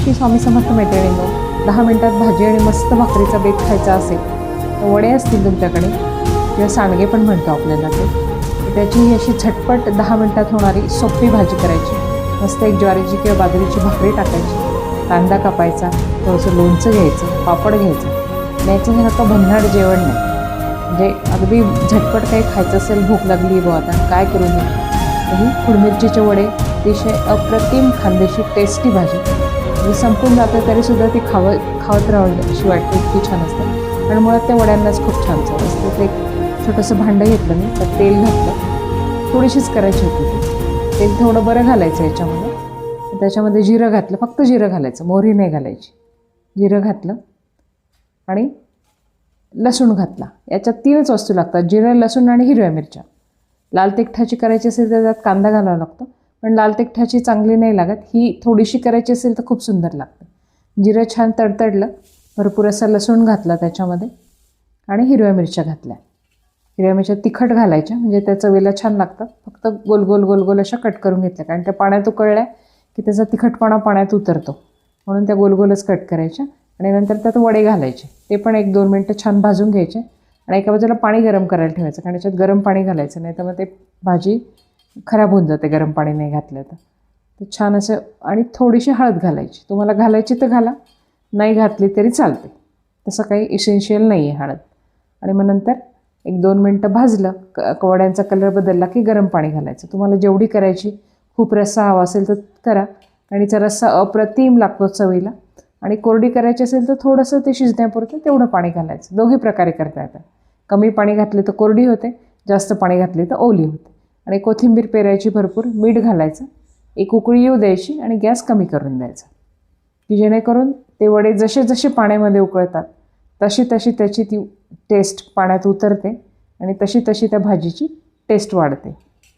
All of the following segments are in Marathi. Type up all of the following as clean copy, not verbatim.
दिवशी स्वामी समर्थ मैत्रिणींनो 10 मिनिटात भाजी आणि मस्त भाकरीचा बेत खायचा असेल तर वडे असतील तुमच्याकडे किंवा सांडगे पण म्हणतो आपल्याला ते, तर त्याची ही अशी झटपट 10 मिनिटात होणारी सोपी भाजी करायची। मस्त एक ज्वारीची किंवा बाजरीची भाकरी टाकायची, कांदा कापायचा, थोडंसं लोणचं घ्यायचं, पापड घ्यायचं आणि याच्यासारखं भन्नाट जेवण नाही, म्हणजे अगदी झटपट काही खायचं असेल, भूक लागली बघ आता काय करू नये, ही खुडमिरचीचे वडे अतिशय अप्रतिम खानदेशी टेस्टी भाजी, म्हणजे संपून जाते तरीसुद्धा ती खावत राहावी अशी वाटते, इतकी छान असते। आणि मुळात त्या वड्यांनाच खूप छान चव असते। ते एक छोटंसं भांडं घेतलं मी, त्यात तेल घातलं, थोडीशीच करायची होती ती, तेल थोडं बरं घालायचं याच्यामध्ये, त्याच्यामध्ये जिरं घातलं, फक्त जिरं घालायचं, मोहरी नाही घालायची, जिरं घातलं आणि लसूण घातला। याच्यात 3च वस्तू लागतात, जिरं, लसूण आणि हिरव्या मिरच्या। लाल तिखटाची करायची असेल तर त्यात कांदा घालावा लागतो, पण लाल तिखटाची चांगली नाही लागत, ही थोडीशी करायची असेल तर खूप सुंदर लागते। जिरं छान तडतडलं, भरपूर असा लसूण घातला त्याच्यामध्ये आणि हिरव्या मिरच्या घातल्या। हिरव्या मिरच्या तिखट घालायच्या म्हणजे त्या चवीला छान लागतात, फक्त गोल गोल गोल गोल अशा कट करून घेतल्या, कारण त्या पाण्यात उकळल्या की त्याचा तिखटपणा पाण्यात उतरतो, म्हणून त्या गोल गोलच कट करायच्या। आणि नंतर त्यात वडे घालायचे, ते पण 1-2 मिनटं छान भाजून घ्यायचे आणि एका बाजूला पाणी गरम करायला ठेवायचं, कारण याच्यात गरम पाणी घालायचं नाही तर मग ते भाजी खराब होऊन जाते गरम पाणी नाही घातलं तर छान असं। आणि थोडीशी हळद घालायची, तुम्हाला घालायची तर घाला, नाही घातली तरी चालते, तसं काही इसेन्शियल नाही आहे हळद। आणि मग नंतर 1-2 मिनटं भाजलं, वड्यांचा कलर बदलला की गरम पाणी घालायचं, तुम्हाला जेवढी करायची, खूप रस्सा हवा असेल तर करा, आणि त्याचा रस्सा अप्रतिम लागतो चवीला। आणि कोरडी करायची असेल तर थोडंसं ते शिजण्यापुरतं तेवढं पाणी घालायचं, दोघी प्रकारे करता येतं, कमी पाणी घातले तर कोरडी होते, जास्त पाणी घातले तर ओली होते। आणि कोथिंबीर पेरायची भरपूर, मीठ घालायचं, एक उकळी येऊ द्यायची आणि गॅस कमी करून द्यायचा, की जेणेकरून ते वडे जसे जसे पाण्यामध्ये उकळतात तशी तशी त्याची ती टेस्ट पाण्यात उतरते आणि तशी तशी त्या भाजीची टेस्ट वाढते,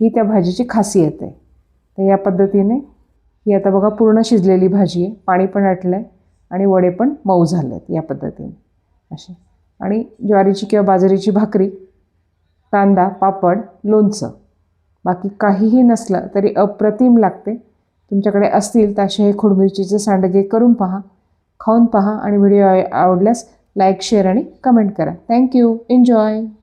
ही त्या भाजीची खासियत आहे। तर या पद्धतीने ही आता बघा पूर्ण शिजलेली भाजी आहे, पाणी पण आटलं आहे आणि वडे पण मऊ झाले आहेत या पद्धतीने असे। आणि ज्वारीची किंवा बाजरीची भाकरी, कांदा, पापड, लोणचं, बाकी काहीही नसलं तरी अप्रतिम लागते। तुमच्याकडे असतील तर असे हे खुडमिरचीचे सांडगे करून पहा, खाऊन पहा आणि व्हिडिओ आवडल्यास लाईक, शेअर आणि कमेंट करा। Thank you, enjoy.